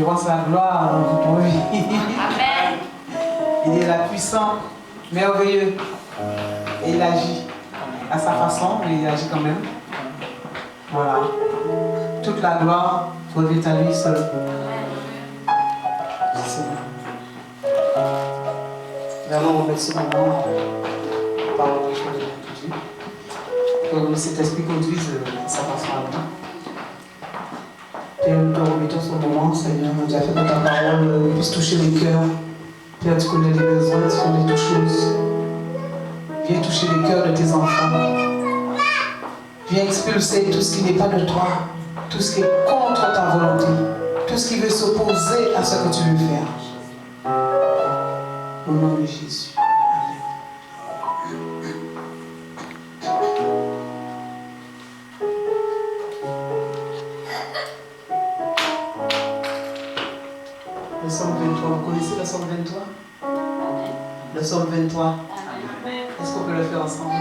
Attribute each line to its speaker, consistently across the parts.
Speaker 1: vois sa gloire dans ton vie.
Speaker 2: Amen.
Speaker 1: Il est là puissant, merveilleux. Et il agit à sa façon, mais il agit quand même. Voilà. Toute la gloire revient à lui seul. C'est bon. Vraiment, on met ce moment par le choix de Dieu. Que cet esprit conduise sa façon à nous. Père, nous te remettons ce moment, Seigneur. Nous avons fait que ta parole puisse toucher les cœurs. Père, tu connais les besoins, tu connais toutes choses. Viens toucher les cœurs de tes enfants. Viens expulser tout ce qui n'est pas de toi, tout ce qui est contre ta volonté, tout ce qui veut s'opposer à ce que tu veux faire. Au nom de Jésus. Le Psaume 23, vous connaissez le Psaume 23? Le Psaume 23. Est-ce qu'on peut le faire ensemble?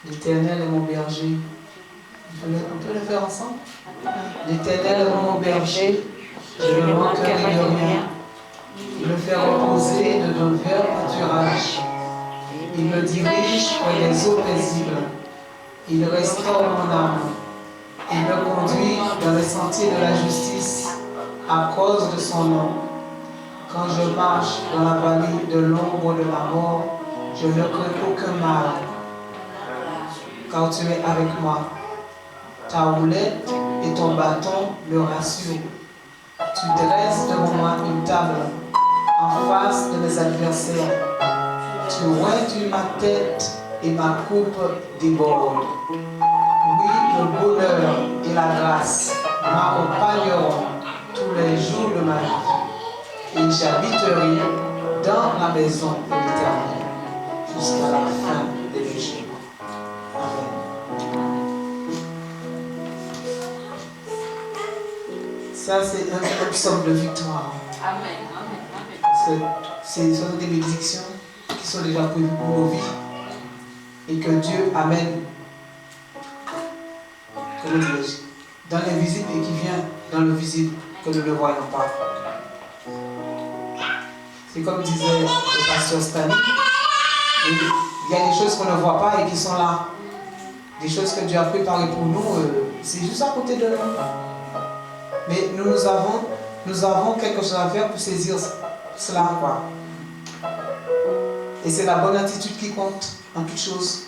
Speaker 1: L'Éternel est mon berger. On peut le faire ensemble? L'Éternel est mon berger, je ne manquerai de rien. Il me fait reposer de verts pâturages. Il me dirige vers les eaux paisibles. Il restaure mon âme. Il me conduit dans les sentiers de la justice à cause de son nom. Quand je marche dans la vallée de l'ombre de la mort, je ne crains aucun mal. Car tu es avec moi. Ta houlette et ton bâton me rassurent. Tu dresses devant moi une table en face de mes adversaires. Tu ointes ma tête et ma coupe déborde. Oui, le bonheur et la grâce m'accompagneront tous les jours de ma vie. Et j'habiterai dans la maison de l'Éternel jusqu'à la fin des jours. Ça, c'est un psaume de victoire.
Speaker 2: Amen.
Speaker 1: Parce que ce sont des bénédictions qui sont déjà prévues pour nos vies et que Dieu amène, comment dirais-je, dans l'invisible et qui vient dans le visible que nous ne voyons pas. C'est comme disait le pasteur Stanley, il y a des choses qu'on ne voit pas et qui sont là. Des choses que Dieu a préparées pour nous, c'est juste à côté de nous. Mais nous avons quelque chose à faire pour saisir cela, quoi. Et c'est la bonne attitude qui compte en toute chose.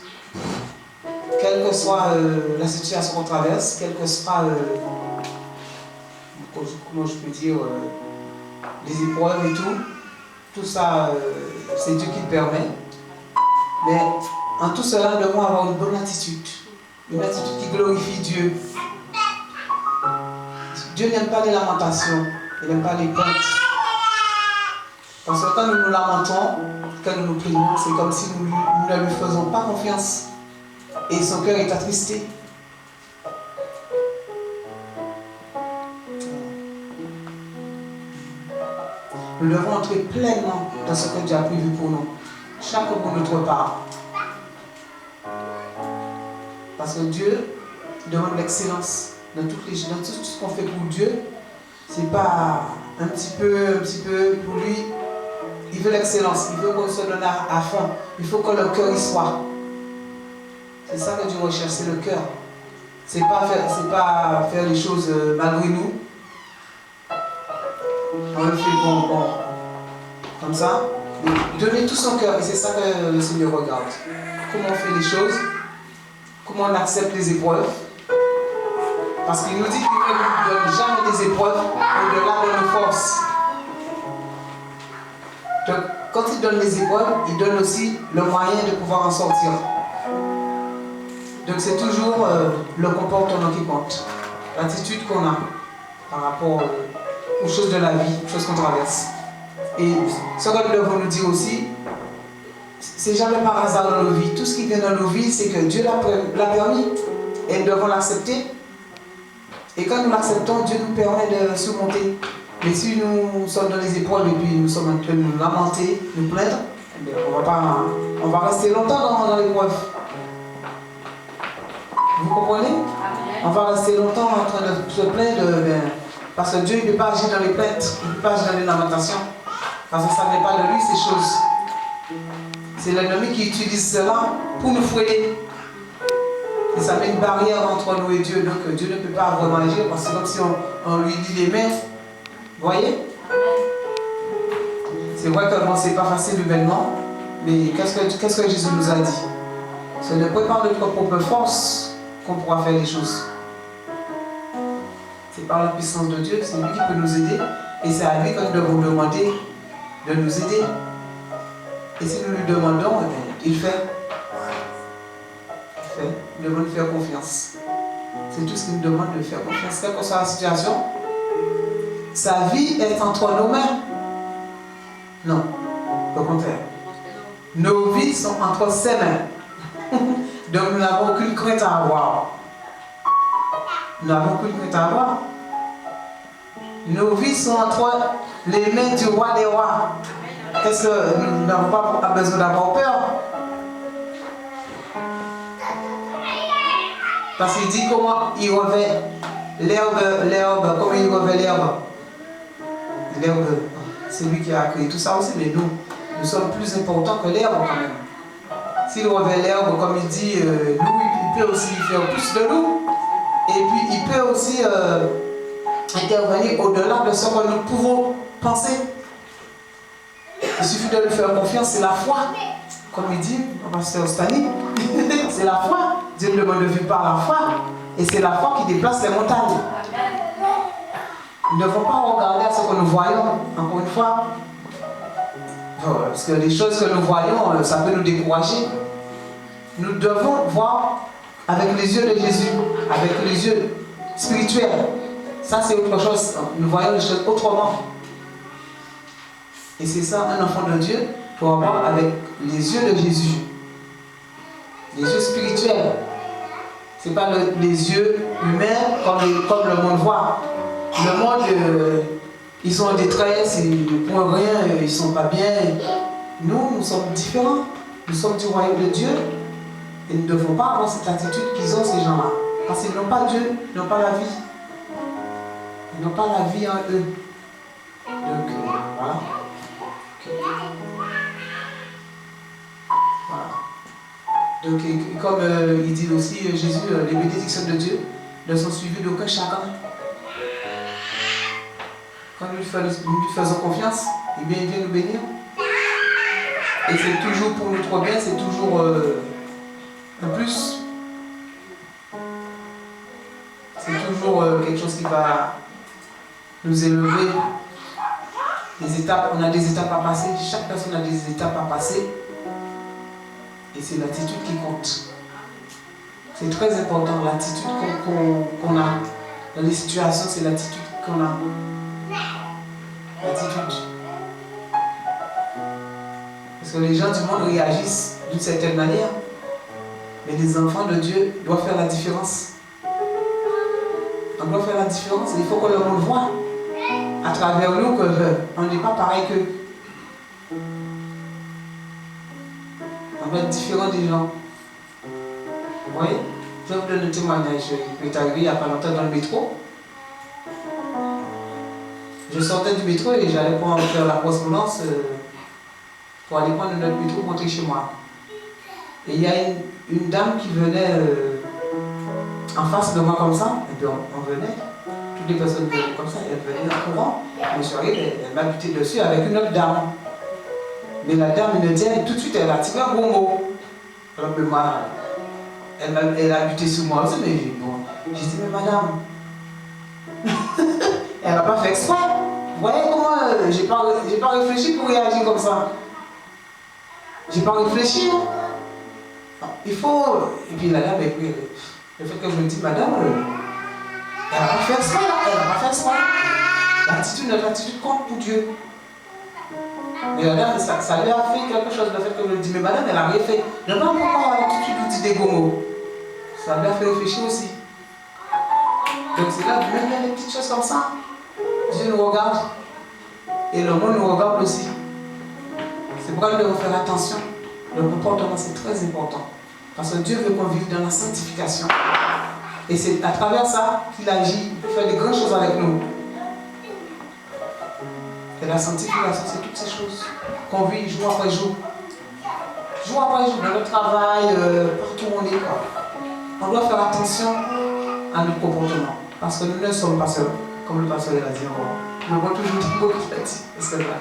Speaker 1: Quelle que soit la situation qu'on traverse, quelle que soit, comment je peux dire, les épreuves et tout ça, c'est Dieu qui le permet. Mais en tout cela, nous devons avoir une bonne attitude qui glorifie Dieu. Dieu n'aime pas les lamentations, il n'aime pas les plaintes. Parce que quand nous nous lamentons, quand nous nous prions, c'est comme si nous ne lui faisons pas confiance. Et son cœur est attristé. Nous devons entrer pleinement dans ce que Dieu a prévu pour nous. Chaque pour notre part. Parce que Dieu demande l'excellence. Dans tout ce qu'on fait pour Dieu, c'est pas un petit peu pour lui. Il veut l'excellence, il veut qu'on se donne à fond. Il faut que le cœur y soit. C'est ça que Dieu recherche, c'est le cœur. C'est pas faire les choses malgré nous. On le fait bon, comme ça. Mais donner tout son cœur, et c'est ça que le Seigneur regarde. Comment on fait les choses, comment on accepte les épreuves. Parce qu'il nous dit qu'il ne nous donne jamais des épreuves au-delà de nos forces. Donc, quand il donne les épreuves, il donne aussi le moyen de pouvoir en sortir. Donc, c'est toujours le comportement qui compte. L'attitude qu'on a par rapport aux choses de la vie, aux choses qu'on traverse. Et ce que nous devons nous dire aussi, c'est jamais par hasard dans nos vies. Tout ce qui vient dans nos vies, c'est que Dieu l'a permis et nous devons l'accepter. Et quand nous l'acceptons, Dieu nous permet de surmonter. Mais si nous sommes dans les épreuves et puis nous sommes en train de nous lamenter, nous plaindre, on va rester longtemps dans l'épreuve. Vous comprenez? On va rester longtemps en train de se plaindre, parce que Dieu ne peut pas agir dans les plaintes, il ne peut pas agir dans les lamentations. Parce que ça ne vient pas de lui, ces choses. C'est l'ennemi qui utilise cela pour nous freiner. Et ça met une barrière entre nous et Dieu. Donc Dieu ne peut pas vraiment agir parce que c'est comme si on lui lie les mains. Vous voyez? C'est vrai que bon, c'est pas facile humainement, mais qu'est-ce que Jésus nous a dit? Ce n'est pas par notre propre force qu'on pourra faire les choses. C'est par la puissance de Dieu, c'est lui qui peut nous aider. Et c'est à lui que nous devons demander de nous aider. Et si nous lui demandons, il fait. Il fait. Nous devons lui faire confiance. C'est tout ce qu'il nous demande, de faire confiance. Quelle que soit la situation, sa vie est entre nos mains. Non, au contraire. Nos vies sont entre ses mains. Donc nous n'avons aucune crainte à avoir. Nous n'avons aucune crainte à avoir. Nos vies sont entre les mains du roi des rois. Est-ce que nous n'avons pas besoin d'avoir peur? Parce qu'il dit comment il revêt l'herbe, comment il revêt l'herbe. L'herbe, c'est lui qui a créé tout ça aussi, mais nous sommes plus importants que l'herbe quand même. S'il revêt l'herbe, comme il dit, nous, il peut aussi faire plus de nous. Et puis il peut aussi intervenir au-delà de ce que nous pouvons penser. Il suffit de lui faire confiance, c'est la foi. Comme il dit, pasteur Stani, c'est la foi. Dieu nous demande de vivre par la foi. Et c'est la foi qui déplace les montagnes. Nous ne devons pas regarder à ce que nous voyons, encore une fois. Parce que les choses que nous voyons, ça peut nous décourager. Nous devons voir avec les yeux de Jésus, avec les yeux spirituels. Ça, c'est autre chose. Nous voyons les choses autrement. Et c'est ça, un enfant de Dieu doit voir avec les yeux de Jésus. Les yeux spirituels. Ce n'est pas les yeux humains comme le monde voit. Le monde, ils sont en détresse, ils ne font rien, ils ne sont pas bien. Nous sommes différents. Nous sommes du royaume de Dieu. Et nous ne devons pas avoir cette attitude qu'ils ont, ces gens-là. Parce qu'ils n'ont pas Dieu, ils n'ont pas la vie. Ils n'ont pas la vie en eux. Donc, voilà. Voilà. Donc, comme il dit aussi Jésus, les bénédictions de Dieu ne sont suivies d'aucun chagrin. Quand nous lui faisons confiance, eh bien, il vient nous bénir. Et c'est toujours pour notre bien, c'est toujours un plus. C'est toujours quelque chose qui va nous élever. Des étapes, on a des étapes à passer. Chaque personne a des étapes à passer. Et c'est l'attitude qui compte. C'est très important, l'attitude qu'on a dans les situations, c'est l'attitude qu'on a. L'attitude. Parce que les gens du monde réagissent d'une certaine manière. Mais les enfants de Dieu doivent faire la différence. On doit faire la différence. Il faut que le monde voit à travers nous qu'on n'est pas pareil qu'eux. On doit être différent des gens. Vous voyez? Je vais vous donner un témoignage qui m'est arrivé il n'y a pas longtemps dans le métro. Je sortais du métro et j'allais faire la correspondance pour aller prendre notre métro pour rentrer chez moi. Et il y a une dame qui venait en face de moi comme ça, et puis on venait, toutes les personnes venaient comme ça, elles venaient en courant. Je me suis arrivé, elle m'a buté dessus avec une autre dame. Mais la dame indienne, tout de suite, elle a tiré un gros mot. Alors, elle a buté sur moi aussi, mais bon, j'ai dit, mais madame, elle n'a pas fait exprès. Vous voyez comment j'ai pas réfléchi pour réagir comme ça. J'ai pas réfléchi. Il faut. Et puis la dame, le fait que je me dis, madame, elle n'a pas fait exprès, elle n'a pas fait exprès. L'attitude, notre attitude compte pour Dieu. Mais la dame, ça lui a fait quelque chose, le fait que je lui dis, mais madame, elle n'a rien fait. Je ne sais pas pourquoi tout de suite vous dites des gros mots. Ça lui a fait réfléchir aussi. Donc c'est là, même dans les petites choses comme ça, Dieu nous regarde. Et le monde nous regarde aussi. C'est pourquoi nous devons faire attention. Le comportement, c'est très important. Parce que Dieu veut qu'on vive dans la sanctification. Et c'est à travers ça qu'il agit, il fait des grandes choses avec nous. Et la sanctification, c'est toutes ces choses qu'on vit jour après jour. Jour après jour, dans notre travail, partout où on est. On doit faire attention à notre comportement. Parce que nous ne sommes pas seuls. Comme le pasteur l'a dit encore. Je vois toujours des mots qu'il a dit. Parce que là,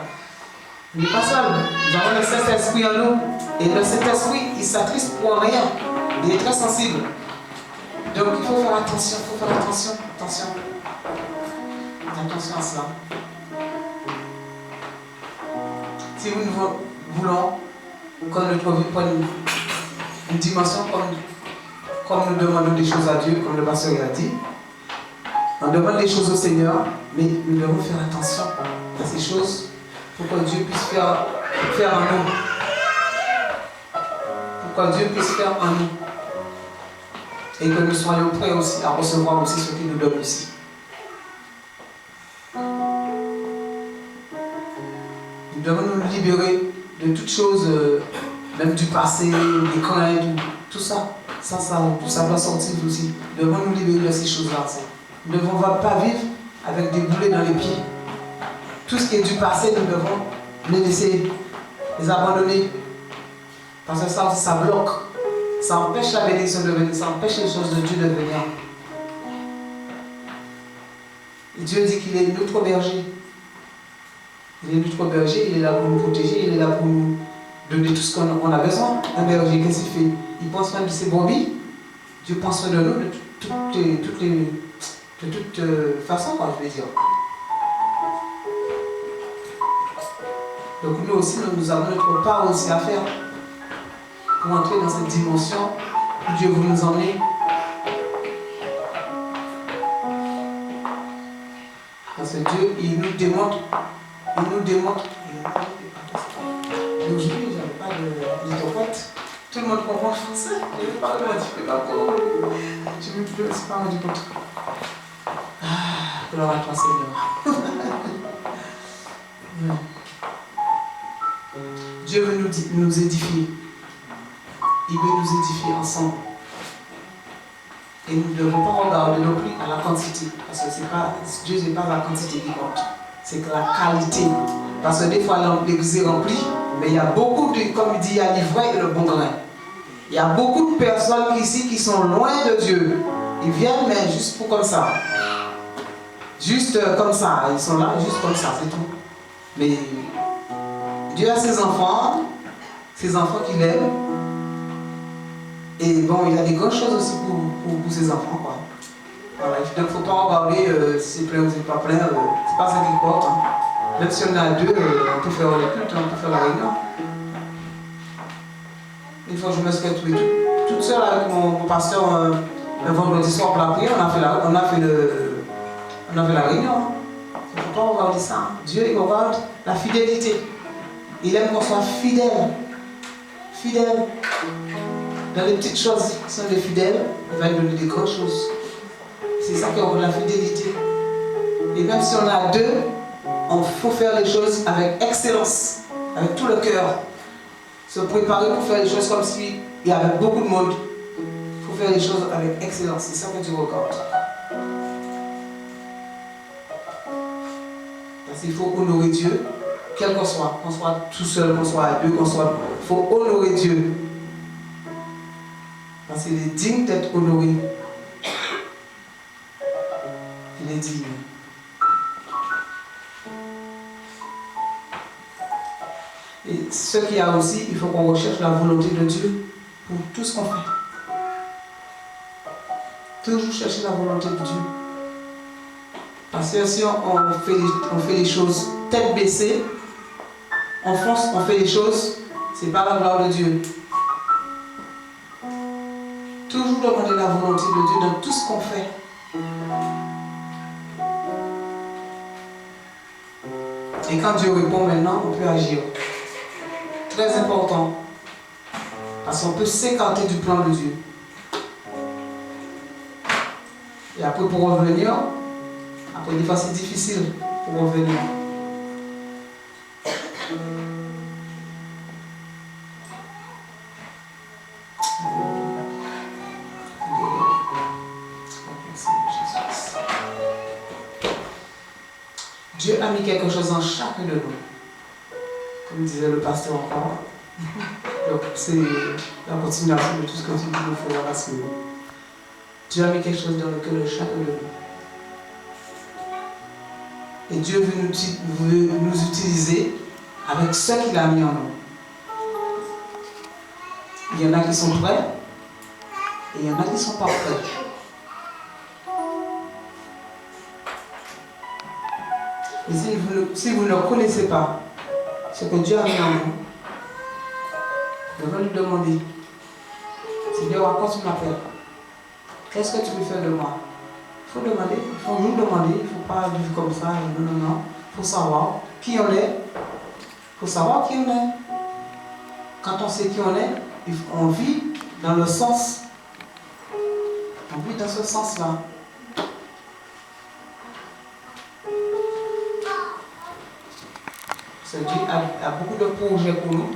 Speaker 1: on n'est pas seul. Nous avons le Saint-Esprit en nous. Et le Saint-Esprit, il ne s'attriste pour rien. Il est très sensible. Donc il faut faire attention, attention. Attention à cela. Si nous voulons que notre vie prenne une dimension comme nous demandons des choses à Dieu, comme le pasteur l'a dit, on demande des choses au Seigneur, mais nous devons faire attention à ces choses pour que Dieu puisse faire en nous. Pour que Dieu puisse faire en nous. Et que nous soyons prêts aussi à recevoir aussi ce qu'il nous donne aussi. Nous devons nous libérer de toutes choses, même du passé, des craintes, tout ça. Ça doit sortir aussi. Nous devons nous libérer de ces choses-là. Nous ne devons pas vivre avec des boulets dans les pieds. Tout ce qui est du passé, nous devons les laisser, les abandonner. Parce que ça aussi, ça bloque. Ça empêche la bénédiction de venir, ça empêche les choses de Dieu de venir. Et Dieu dit qu'il est notre berger. Il est notre berger, il est là pour nous protéger, il est là pour nous donner tout ce qu'on a besoin. Un berger, qu'est-ce qu'il fait? Il pense même de ses brebis. Dieu pense de nous de toute façon, je vais dire. Donc nous aussi, nous avons notre part aussi à faire pour entrer dans cette dimension où Dieu veut nous emmener. Parce que Dieu, il nous démontre. Donc je n'avais pas de pote. Tout le monde comprend le français. Je vais parler, je ne sais pas comment. Je ne me suis pas rendu compte. Gloire à toi, Seigneur. Dieu veut nous édifier. Il veut nous édifier ensemble. Et nous ne devons pas regarder non plus à la quantité. Parce que Dieu n'est pas la quantité qui compte. C'est que la qualité. Parce que des fois, l'église est remplie, mais il y a beaucoup de, comme il dit, il y a l'ivraie et le bon grain. Il y a beaucoup de personnes ici qui sont loin de Dieu. Ils viennent, mais juste pour comme ça. Juste comme ça. Ils sont là, juste comme ça, c'est tout. Mais Dieu a ses enfants qu'il aime. Et bon, il a des grandes choses aussi pour ses enfants, quoi. Voilà, donc il ne faut pas regarder si c'est plein ou si c'est pas plein, c'est pas ça qui importe. Hein. Même si on a deux, on peut faire le culte, on peut faire la réunion. Une fois, je me suis retrouvée toute seule avec mon pasteur un vendredi soir pour la prière, on a fait la réunion. Il ne faut pas regarder ça. Hein. Dieu, il regarde la fidélité. Il aime qu'on soit fidèle. Fidèle. Dans les petites choses qui sont des fidèles, il va lui donner des grandes choses. C'est ça qui est la fidélité. Et même si on a deux, il faut faire les choses avec excellence, avec tout le cœur. Se préparer pour faire les choses comme s'il y avait beaucoup de monde. Il faut faire les choses avec excellence. C'est ça que Dieu regarde. Parce qu'il faut honorer Dieu, quel qu'on soit tout seul, qu'on soit à deux, il faut honorer Dieu. Parce qu'il est digne d'être honoré. Il est digne. Et ce qu'il y a aussi, il faut qu'on recherche la volonté de Dieu pour tout ce qu'on fait. Toujours chercher la volonté de Dieu. Parce que si on fait les choses tête baissée, on fonce, on fait les choses, c'est pas la gloire de Dieu. Toujours demander la volonté de Dieu dans tout ce qu'on fait. Et quand Dieu répond maintenant, on peut agir. Très important. Parce qu'on peut s'écarter du plan de Dieu. Et après, pour revenir, après des fois c'est difficile pour revenir. Dieu a mis quelque chose en chacun de nous. Comme disait le pasteur encore. Donc c'est la continuation de tout ce que tu dis nous faire parce que Dieu a mis quelque chose dans le cœur de chacun de nous. Et Dieu veut nous utiliser avec ce qu'il a mis en nous. Il y en a qui sont prêts et il y en a qui ne sont pas prêts. Et si vous ne connaissez pas ce que Dieu a mis en vous, vous devez lui demander. Seigneur, à quoi tu m'appelles? Qu'est-ce que tu veux faire de moi? Il faut demander, il faut nous demander, il ne faut pas vivre comme ça. Non. Il faut savoir qui on est. Il faut savoir qui on est. Quand on sait qui on est, on vit dans le sens. On vit dans ce sens-là. Dieu a beaucoup de projets pour nous.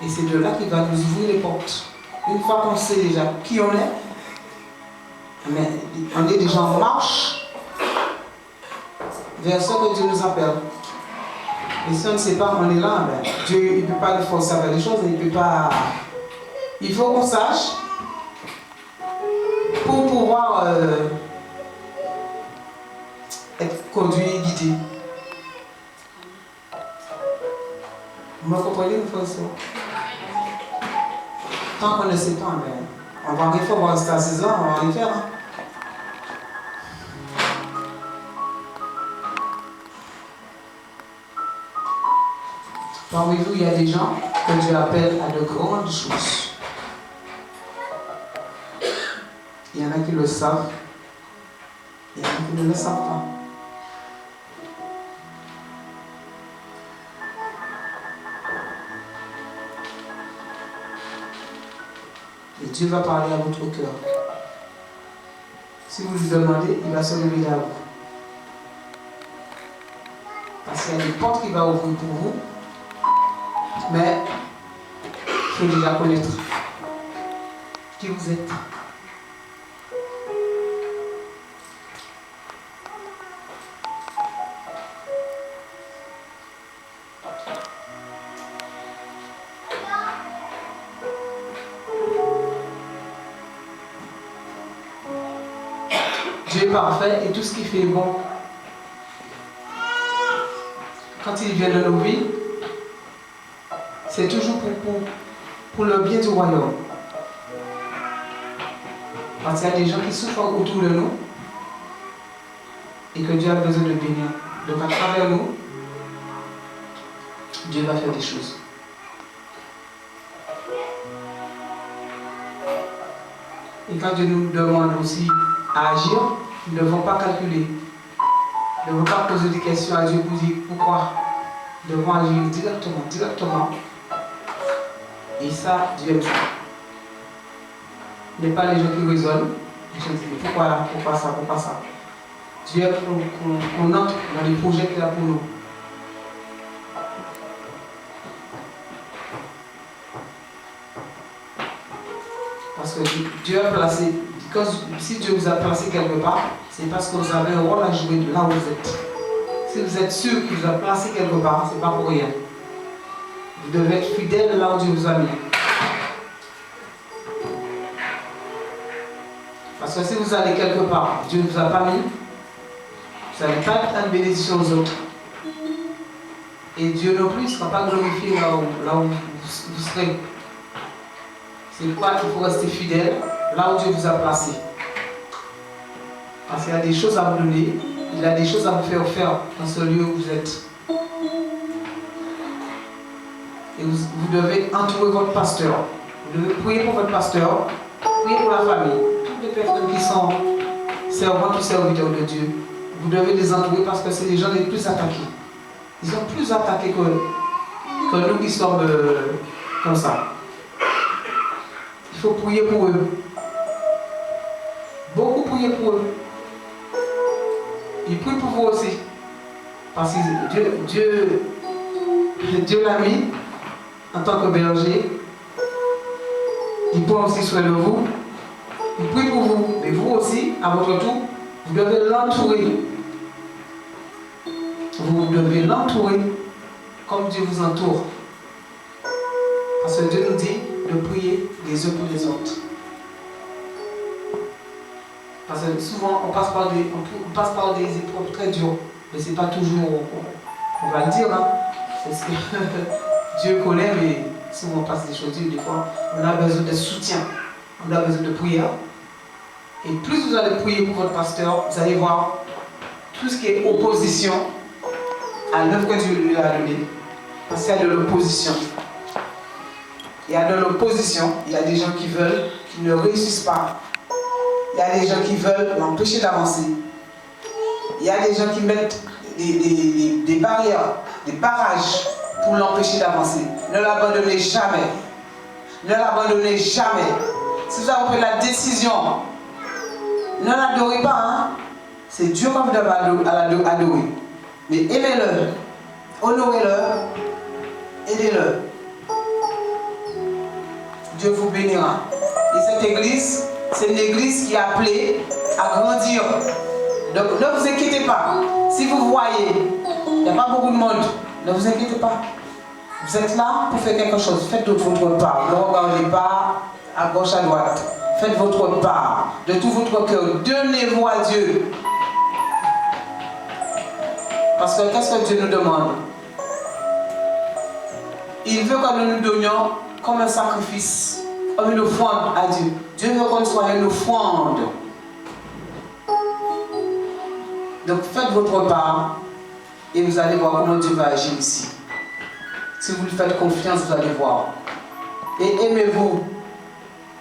Speaker 1: Et c'est de là qu'il va nous ouvrir les portes. Une fois qu'on sait déjà qui on est, mais on est déjà en marche vers ce que Dieu nous appelle. Et si on ne sait pas, on est là, ben, Dieu il ne peut pas nous forcer à faire des choses, il peut pas. Il faut qu'on sache pour pouvoir être conduit et guidé. Vous me comprenez, une fois ça? Tant qu'on ne sait pas, ben, on va rien faire, on va rester à 6 ans, on va rien faire. Hein? Parmi vous, il y a des gens que Dieu appelle à de grandes choses. Il y en a qui le savent, il y en a qui ne le savent pas. Et Dieu va parler à votre cœur. Si vous lui demandez, il va se révéler à vous. Parce qu'il y a des portes qu'il va ouvrir pour vous. Mais il faut déjà connaître qui vous êtes. Dieu est parfait et tout ce qu'il fait est bon. Quand il vient de nos vies, c'est toujours pour le bien du royaume. Parce qu'il y a des gens qui souffrent autour de nous et que Dieu a besoin de bénir. Donc à travers nous, Dieu va faire des choses. Et quand Dieu nous demande aussi à agir, nous ne devons pas calculer. Nous ne devons pas poser des questions à Dieu pour dire pourquoi. Nous devons agir directement. Et ça, Dieu aime ça. Il n'est pas les gens qui raisonnent. Les gens disent pourquoi là, pourquoi ça. Dieu aime qu'on entre dans les projets qu'il a pour nous. Parce que Dieu a placé, si Dieu vous a placé quelque part, c'est parce que vous avez un rôle à jouer de là où vous êtes. Si vous êtes sûr qu'il vous a placé quelque part, ce n'est pas pour rien. Vous devez être fidèle là où Dieu vous a mis. Parce que si vous allez quelque part, Dieu ne vous a pas mis, vous n'allez pas être une bénédiction aux autres. Et Dieu non plus ne sera pas glorifié là où vous serez. C'est pourquoi il faut rester fidèle là où Dieu vous a placé. Parce qu'il y a des choses à vous donner, il y a des choses à vous faire dans ce lieu où vous êtes. Et vous devez entourer votre pasteur. Vous devez prier pour votre pasteur, prier pour la famille. Toutes les personnes qui sont servantes ou serviteurs de Dieu, Vous devez les entourer parce que c'est les gens les plus attaqués. Ils sont plus attaqués que nous qui sommes comme ça. Il faut prier pour eux. Beaucoup prier pour eux. Ils prient pour vous aussi. Parce que Dieu l'a mis en tant que berger. Il prend aussi soin de vous. Il prie pour vous. Mais vous aussi, à votre tour, vous devez l'entourer. Vous devez l'entourer comme Dieu vous entoure. Parce que Dieu nous dit de prier les uns pour les autres. Parce que souvent, on passe par des épreuves très dures. Mais ce n'est pas toujours, on va le dire, hein. C'est ce que Dieu connaît, mais souvent on passe des choses dures. Des fois, on a besoin de soutien. On a besoin de prière. Et plus vous allez prier pour votre pasteur, vous allez voir tout ce qui est opposition à l'œuvre que Dieu lui a donnée. Parce qu'il y a de l'opposition. Il y a de l'opposition. Il y a des gens qui veulent, qui ne réussissent pas. Il y a des gens qui veulent l'empêcher d'avancer. Il y a des gens qui mettent des barrières, des barrages pour l'empêcher d'avancer. Ne l'abandonnez jamais. Ne l'abandonnez jamais. Si vous avez pris la décision, ne l'adorez pas. Hein? C'est Dieu comme vous devez adorer. Mais aimez-le, honorez-le, aidez-le. Dieu vous bénira. Et cette église, c'est une église qui est appelée à grandir. Donc ne vous inquiétez pas. Si vous voyez, il n'y a pas beaucoup de monde, ne vous inquiétez pas. Vous êtes là pour faire quelque chose. Faites de votre part. Ne regardez pas à gauche, à droite. Faites votre part. De tout votre cœur. Donnez-vous à Dieu. Parce que qu'est-ce que Dieu nous demande? Il veut que nous nous donnions comme un sacrifice, comme une offrande à Dieu. Dieu veut qu'on soit une offrande. Donc faites votre part et vous allez voir comment Dieu va agir ici. Si vous lui faites confiance, vous allez voir. Et aimez-vous.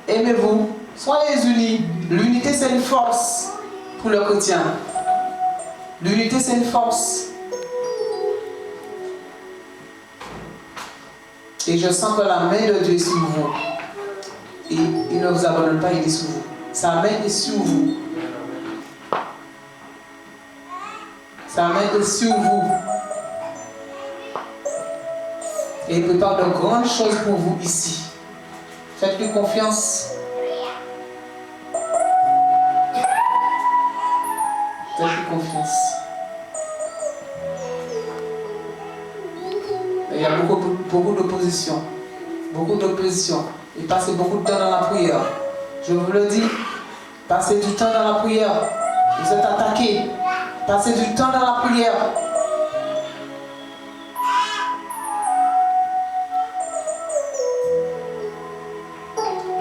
Speaker 1: Aimez-vous. Soyez unis. L'unité, c'est une force pour le chrétien. L'unité, c'est une force. Et je sens que la main de Dieu est sur vous. Et il ne vous abandonne pas, il est sur vous. Sa main est sur vous. Sa main est sur vous. Et il prépare de grandes choses pour vous ici. Faites-lui confiance. Faites-lui confiance. Il y a beaucoup d'opposition. Beaucoup d'opposition. Et passez beaucoup de temps dans la prière. Je vous le dis. Passez du temps dans la prière. Vous êtes attaqués. Passez du temps dans la prière.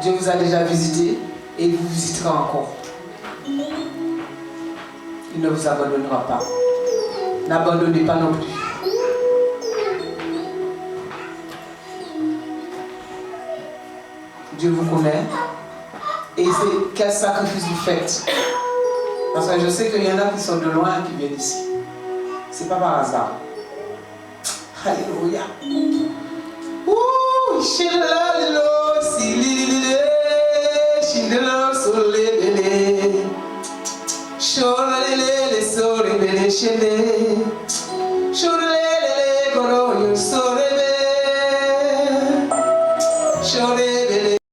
Speaker 1: Dieu vous a déjà visité et il vous visitera encore. Il ne vous abandonnera pas. N'abandonnez pas non plus. Dieu vous connaît. Et c'est quel sacrifice vous faites. Parce que je sais qu'il y en a qui sont de loin qui viennent ici. C'est pas par hasard. Alléluia. Ouh, Shore